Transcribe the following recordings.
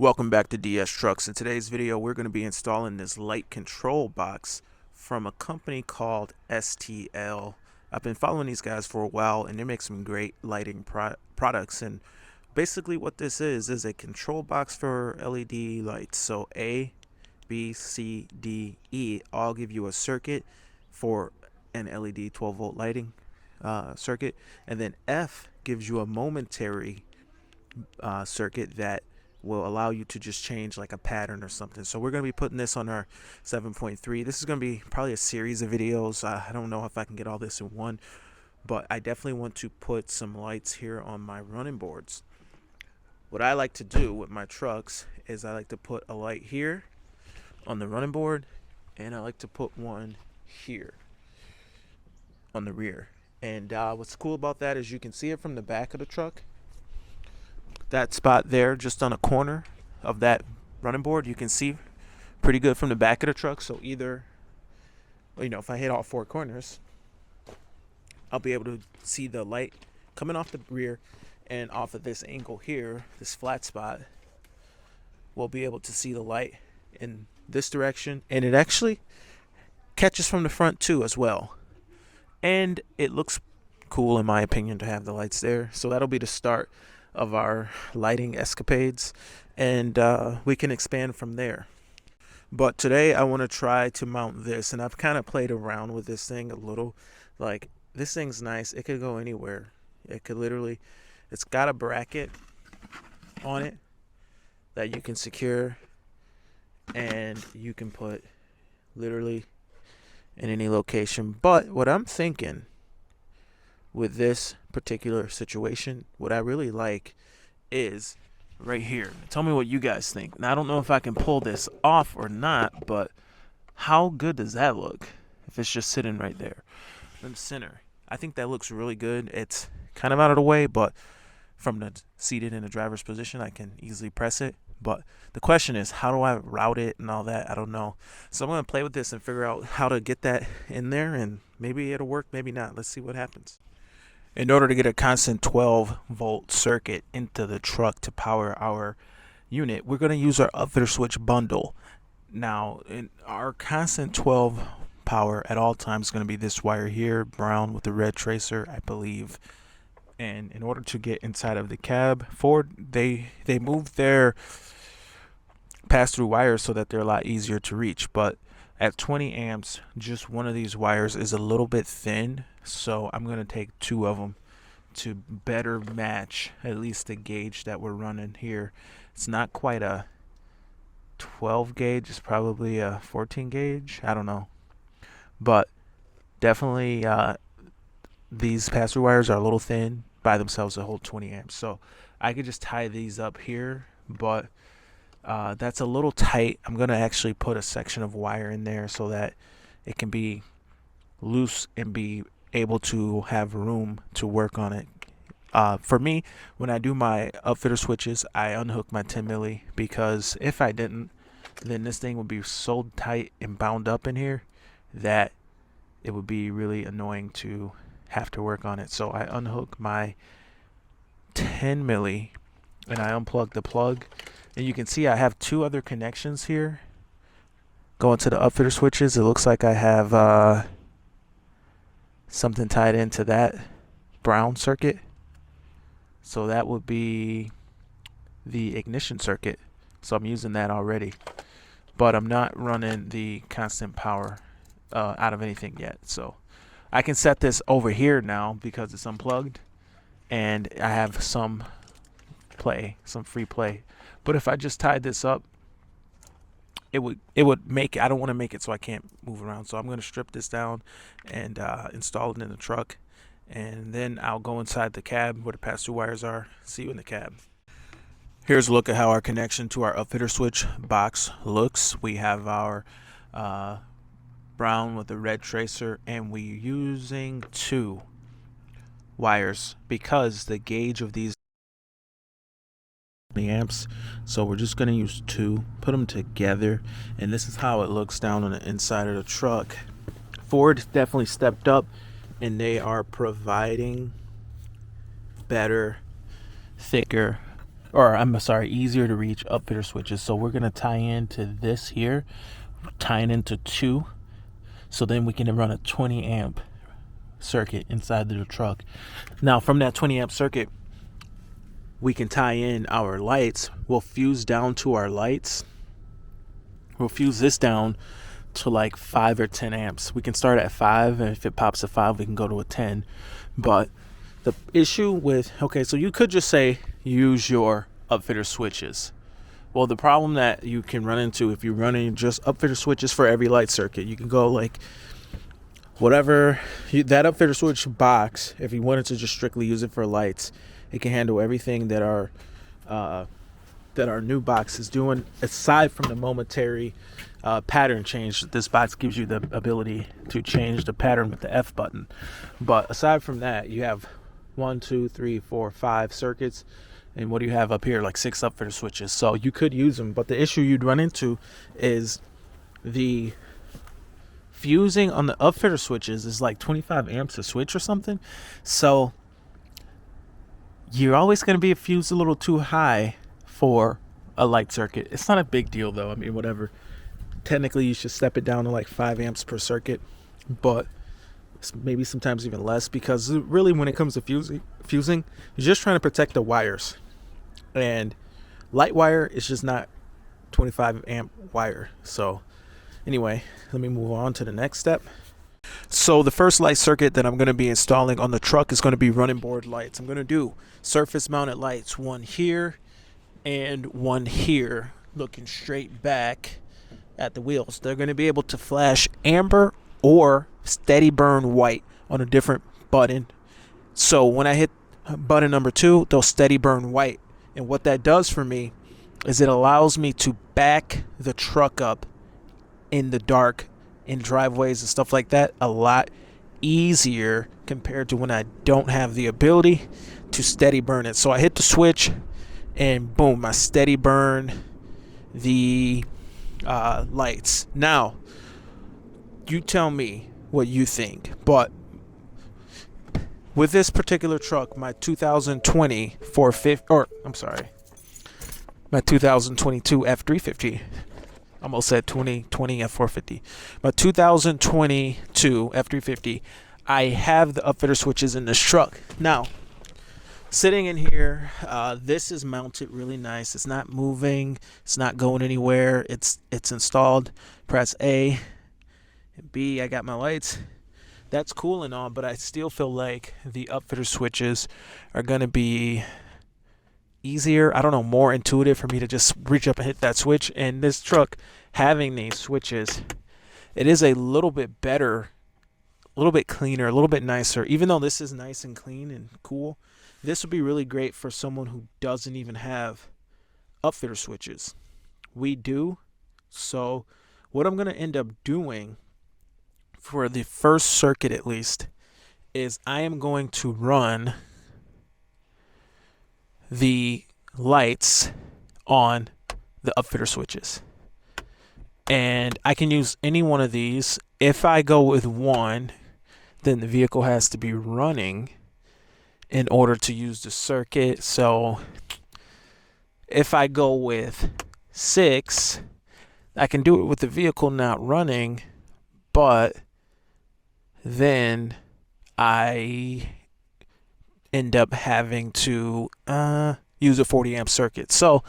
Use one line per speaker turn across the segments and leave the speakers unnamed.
Welcome back to DS Trucks. In today's video, we're going to be installing this light control box from a company called STL. I've been following these guys for a while, and they make some great lighting products. And basically what this is a control box for LED lights. So A, B, C, D, E all give you a circuit for an LED 12-volt lighting circuit. And then F gives you a momentary circuit that will allow you to just change like a pattern or something. So we're going to be putting this on our 7.3. This is going to be probably a series of videos. I don't know if I can get all this in one, but I definitely want to put some lights here on my running boards. What I like to do with my trucks is I like to put a light here on the running board, and I like to put one here on the rear. And what's cool about that is you can see it from the back of the truck. That spot there, just on a corner of that running board, you can see pretty good from the back of the truck. So either, if I hit all four corners, I'll be able to see the light coming off the rear, and off of this angle here, this flat spot, we'll be able to see the light in this direction, and it actually catches from the front too as well. And it looks cool, in my opinion, to have the lights there. So that'll be the start of our lighting escapades, and we can expand from there. But today I want to try to mount this, and I've kind of played around with this thing a little. Like, this thing's nice. It could go anywhere. It could literally, it's got a bracket on it that you can secure, and you can put literally in any location. But what I'm thinking with this particular situation, what I really like is right here. Tell me what you guys think. Now, I don't know if I can pull this off or not, but how good does that look if it's just sitting right there in the center? I think that looks really good. It's kind of out of the way, but from the seated in the driver's position, I can easily press it. But the question is, how do I route it and all that? I don't know. So I'm going to play with this and figure out how to get that in there, and maybe it'll work, maybe not. Let's see what happens. In order to get a constant 12-volt circuit into the truck to power our unit, we're going to use our upfitter switch bundle. Now, in our constant 12 power at all times is going to be this wire here, brown with the red tracer, I believe. And in order to get inside of the cab, Ford, they moved their pass-through wires so that they're a lot easier to reach. But at 20 amps, just one of these wires is a little bit thin, so I'm going to take two of them to better match at least the gauge that we're running here. It's not quite a 12 gauge, it's probably a 14 gauge, I don't know. But definitely these pass-through wires are a little thin by themselves to hold 20 amps. So I could just tie these up here, but that's a little tight. I'm going to actually put a section of wire in there so that it can be loose and be able to have room to work on it. For me, when I do my upfitter switches, I unhook my 10 milli, because if I didn't, then this thing would be so tight and bound up in here that it would be really annoying to have to work on it. So I unhook my 10 milli and I unplug the plug, and you can see I have two other connections here going to the upfitter switches. It looks like I have something tied into that brown circuit, so that would be the ignition circuit. So I'm using that already, but I'm not running the constant power out of anything yet. So I can set this over here now because it's unplugged, and I have some free play. But if I just tied this up, it would make it. I don't want to make it so I can't move around. So I'm going to strip this down and install it in the truck, and then I'll go inside the cab where the pass-through wires are. See you in the cab. Here's a look at how our connection to our upfitter switch box looks. We have our brown with the red tracer, and we're using two wires because the gauge of these amps, so we're just going to use two, put them together, and this is how it looks down on the inside of the truck. Ford definitely stepped up, and they are providing better, thicker or I'm sorry, easier to reach upfitter switches. So we're going to tie into this here, tying into 2. So then we can run a 20 amp circuit inside the truck. Now from that 20 amp circuit, we can tie in our lights. We'll fuse down to our lights. We'll fuse this down to like 5 or 10 amps. We can start at 5, and if it pops at 5, we can go to a 10. But the issue with, okay, so you could just say use your upfitter switches. Well, the problem that you can run into if you're running just upfitter switches for every light circuit, you can go like whatever that upfitter switch box, if you wanted to just strictly use it for lights, it can handle everything that our new box is doing, aside from the momentary pattern change. This box gives you the ability to change the pattern with the F button. But aside from that, you have 1, 2, 3, 4, 5 circuits. And what do you have up here? Like 6 upfitter switches. So you could use them. But the issue you'd run into is the fusing on the upfitter switches is like 25 amps a switch or something. So you're always going to be fused a little too high for a light circuit. It's not a big deal though. I mean, whatever. Technically, you should step it down to like 5 amps per circuit. But maybe sometimes even less, because really when it comes to fusing, you're just trying to protect the wires. And light wire is just not 25 amp wire. So anyway, let me move on to the next step. So the first light circuit that I'm going to be installing on the truck is going to be running board lights. I'm going to do surface mounted lights, one here and one here, looking straight back at the wheels. They're going to be able to flash amber or steady burn white on a different button. So when I hit button number 2, they'll steady burn white. And what that does for me is it allows me to back the truck up in the dark, in driveways and stuff like that, a lot easier compared to when I don't have the ability to steady burn it. So I hit the switch and boom, I steady burn the lights. Now, you tell me what you think, but with this particular truck, my 2020 450, or I'm sorry, my 2022 F350, almost said 2020 F450, my 2022 F350, I have the upfitter switches in this truck. Now, sitting in here, this is mounted really nice. It's not moving. It's not going anywhere. It's installed. Press A. And B, I got my lights. That's cool and all, but I still feel like the upfitter switches are going to be easier, I don't know, more intuitive for me to just reach up and hit that switch. And this truck, having these switches, it is a little bit better, a little bit cleaner, a little bit nicer. Even though this is nice and clean and cool, this would be really great for someone who doesn't even have upfitter switches. We do. So what I'm going to end up doing for the first circuit at least is I am going to run the lights on the upfitter switches. And I can use any one of these. If I go with one, then the vehicle has to be running in order to use the circuit. So if I go with 6, I can do it with the vehicle not running, but then I end up having to use a 40 amp circuit. So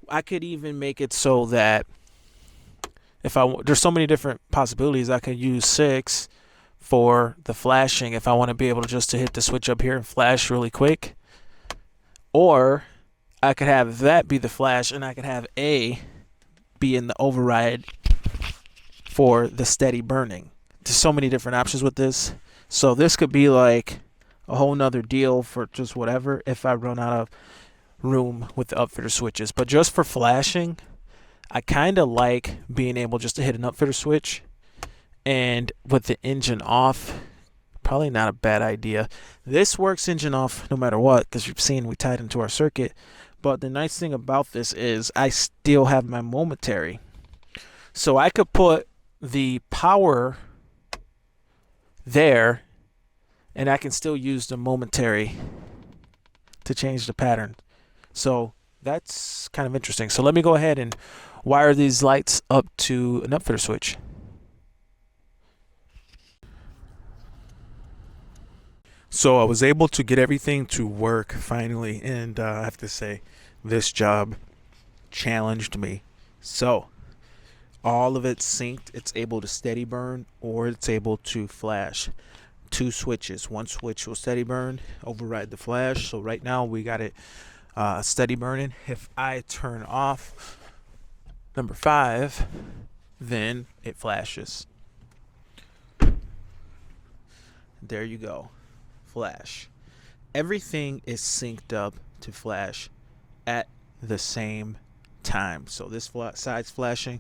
I could even make it so that if there's so many different possibilities. I could use 6 for the flashing if I want to be able to just to hit the switch up here and flash really quick, or I could have that be the flash and I could have A be in the override for the steady burning. There's so many different options with this. So this could be like a whole nother deal for just whatever if I run out of room with the upfitter switches. But just for flashing, I kind of like being able just to hit an upfitter switch, and with the engine off, probably not a bad idea. This works engine off no matter what, because you've seen we tied into our circuit. But the nice thing about this is I still have my momentary. So I could put the power there, and I can still use the momentary to change the pattern. So That's kind of interesting. So let me go ahead and wire these lights up to an upfitter switch. So I was able to get everything to work finally, and I have to say, this job challenged me. So all of it's synced. It's able to steady burn or it's able to flash. Two switches. One switch will steady burn, override the flash. So right now we got it steady burning. If I turn off number 5, then it flashes. There you go. Flash. Everything is synced up to flash at the same time. So this side's flashing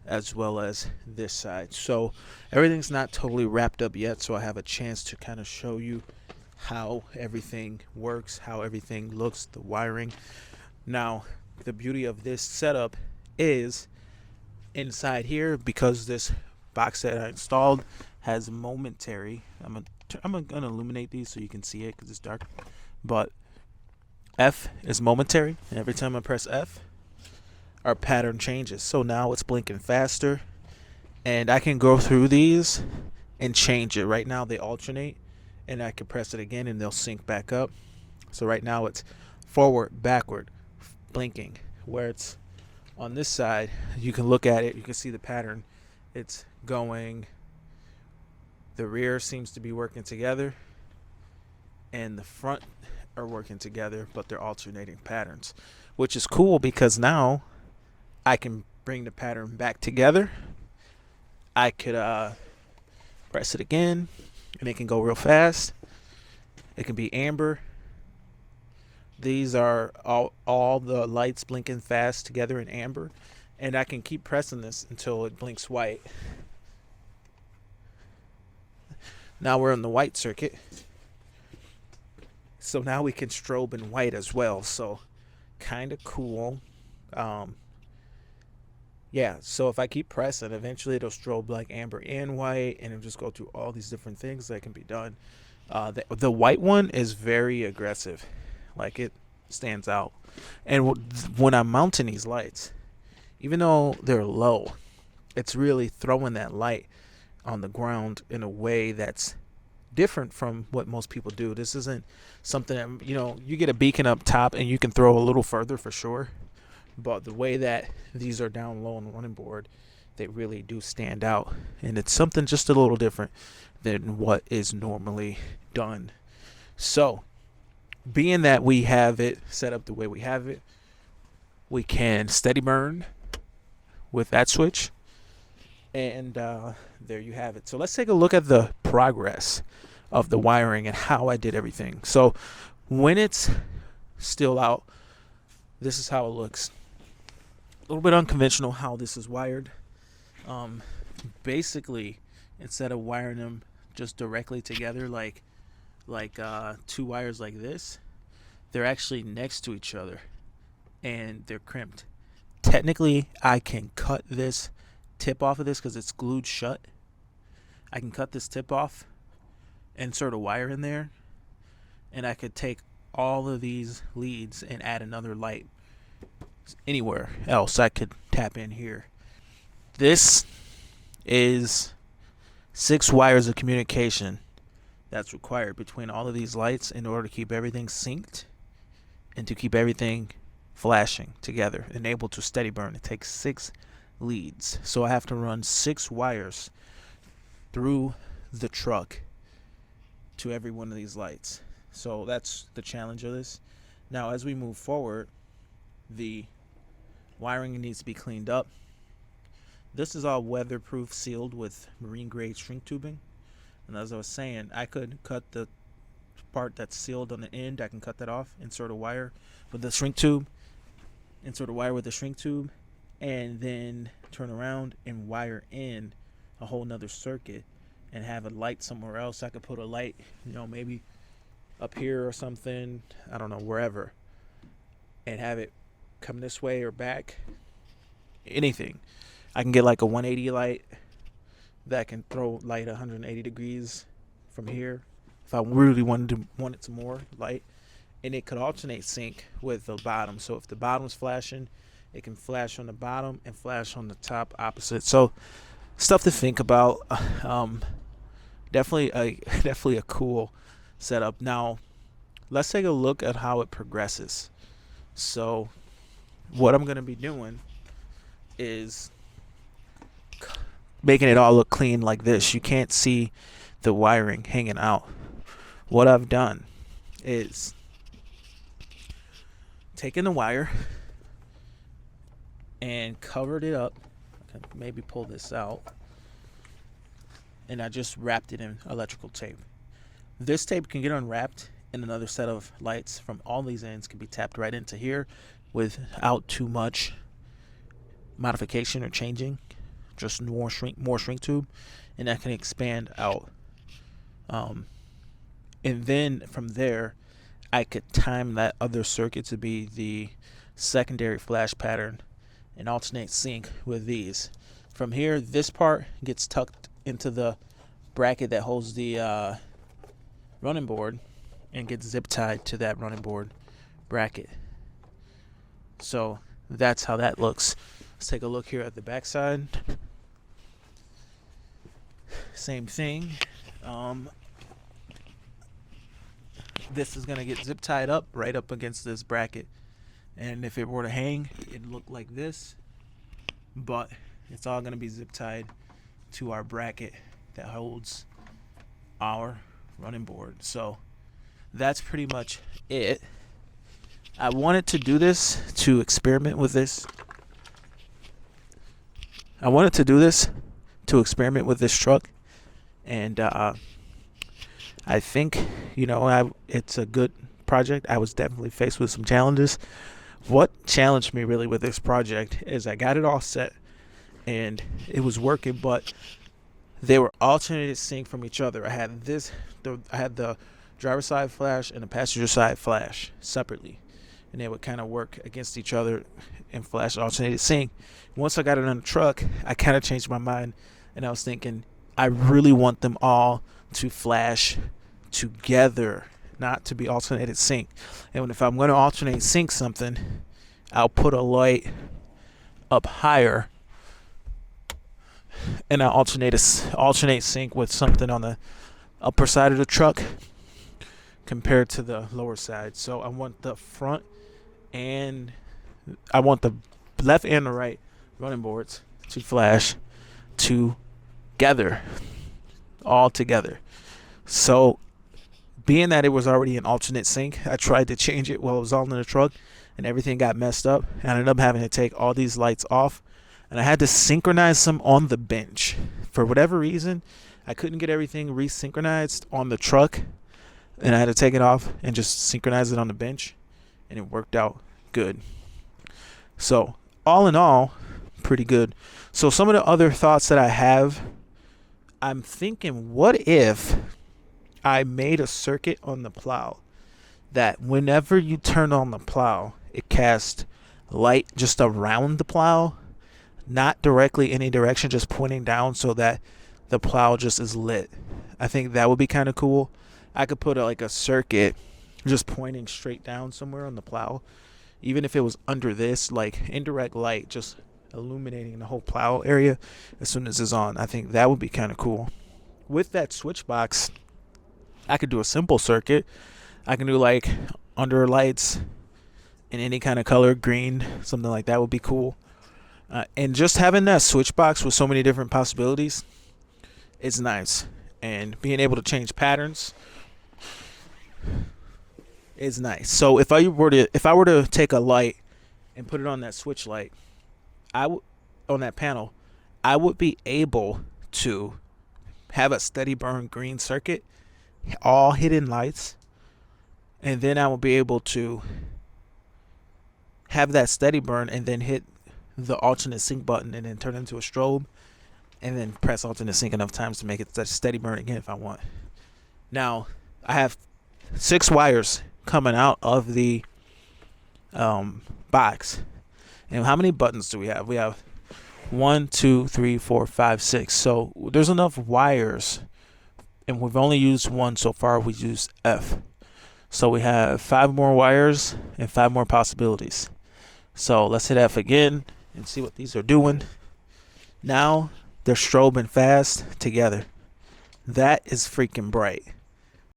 as well as this side. So everything's not totally wrapped up yet, so I have a chance to kind of show you how everything works, how everything looks, the wiring. Now, the beauty of this setup is inside here, because this box that I installed has momentary. I'm gonna illuminate these so you can see it because it's dark. But F is momentary, and every time I press F, our pattern changes. So now it's blinking faster, and I can go through these and change it. Right now they alternate, and I can press it again and they'll sync back up. So right now it's forward, backward, blinking. Where it's on this side, you can look at it, you can see the pattern. It's going, the rear seems to be working together, and the front are working together, but they're alternating patterns, which is cool because now I can bring the pattern back together. I could press it again, and it can go real fast. It can be amber. These are all the lights blinking fast together in amber, and I can keep pressing this until it blinks white. Now we're in the white circuit. So now we can strobe in white as well. So kind of cool. Yeah, so if I keep pressing, eventually it'll strobe like amber and white, and it'll just go through all these different things that can be done. The white one is very aggressive. Like, it stands out. And when I'm mounting these lights, even though they're low, it's really throwing that light on the ground in a way that's different from what most people do. This isn't something that, you get a beacon up top and you can throw a little further for sure. But the way that these are down low on the running board, they really do stand out. And it's something just a little different than what is normally done. So, being that we have it set up the way we have it, we can steady burn with that switch. And there you have it. So let's take a look at the progress of the wiring and how I did everything. So when it's still out, this is how it looks. A little bit unconventional how this is wired. Basically, instead of wiring them just directly together like two wires like this, they're actually next to each other and they're crimped. Technically, I can cut this tip off of this because it's glued shut. I can cut this tip off, insert a wire in there, and I could take all of these leads and add another light anywhere else. I could tap in here. This is 6 wires of communication that's required between all of these lights in order to keep everything synced and to keep everything flashing together and able to steady burn. It takes 6 leads. So I have to run 6 wires through the truck to every one of these lights. So that's the challenge of this. Now, as we move forward, the wiring needs to be cleaned up. This is all weatherproof, sealed with marine grade shrink tubing. And as I was saying, I could cut the part that's sealed on the end. I can cut that off, insert a wire with the shrink tube, insert a wire with the shrink tube, and then turn around and wire in a whole nother circuit and have a light somewhere else. I could put a light, maybe up here or something, I don't know, wherever, and have it come this way or back. Anything. I can get like a 180 light that can throw light 180 degrees from here if I really wanted it some more light. and it could alternate sync with the bottom. So if the bottom's flashing, it can flash on the bottom and flash on the top opposite. So stuff to think about. Um, definitely a cool setup. Now let's take a look at how it progresses. So what I'm gonna be doing is making it all look clean like this. You can't see the wiring hanging out. What I've done is taken the wire and covered it up. I can maybe pull this out. And I just wrapped it in electrical tape. This tape can get unwrapped, and another set of lights from all these ends can be tapped right into here without too much modification or changing. Just more shrink tube, and that can expand out. And then from there, I could time that other circuit to be the secondary flash pattern and alternate sync with these. From here, this part gets tucked into the bracket that holds the running board and gets zip tied to that running board bracket. So that's how that looks. Let's take a look here at the back side. Same thing. This is going to get zip tied up right up against this bracket, and if it were to hang, it'd look like this, but it's all going to be zip tied to our bracket that holds our running board. So that's pretty much it. I wanted to do this to experiment with this. Truck, and I think, it's a good project. I was definitely faced with some challenges. What challenged me really with this project is I got it all set and it was working, but they were alternated sync from each other. I had the driver's side flash and the passenger side flash separately, and they would kind of work against each other and flash alternated sync. Once I got it on the truck, I kind of changed my mind, and I was thinking, I really want them all to flash together, not to be alternated sync. And if I'm going to alternate sync something, I'll put a light up higher, and I'll alternate sync with something on the upper side of the truck compared to the lower side. So I want the left and the right running boards to flash together, all together. So being that it was already an alternate sync, I tried to change it while it was all in the truck, and everything got messed up. And I ended up having to take all these lights off, and I had to synchronize them on the bench. For whatever reason, I couldn't get everything resynchronized on the truck, and I had to take it off and just synchronize it on the bench, and it worked out good. So all in all, pretty good. So some of the other thoughts that I have, I'm thinking, what if I made a circuit on the plow that whenever you turn on the plow, it casts light just around the plow, not directly any direction, just pointing down, so that the plow just is lit. I think that would be kind of cool. I could put a circuit just pointing straight down somewhere on the plow, even if it was under this, like indirect light just illuminating the whole plow area as soon as it's on. I think that would be kind of cool. With that switch box, I could do a simple circuit. I can do under lights in any kind of color, green, something like that would be cool. And just having that switch box with so many different possibilities is nice. And being able to change patterns is nice. So if I were to take a light and put it on that switch light, on that panel, I would be able to have a steady burn green circuit, all hidden lights, and then I will be able to have that steady burn and then hit the alternate sync button and then turn it into a strobe, and then press alternate sync enough times to make it that steady burn again if I want. Now I have 6 wires coming out of the box, and how many buttons do we have? We have 1, 2, 3, 4, 5, 6. So there's enough wires, and we've only used one so far. We used F. So we have 5 more wires and 5 more possibilities. So let's hit F again and see what these are doing. Now they're strobing fast together. That is freaking bright.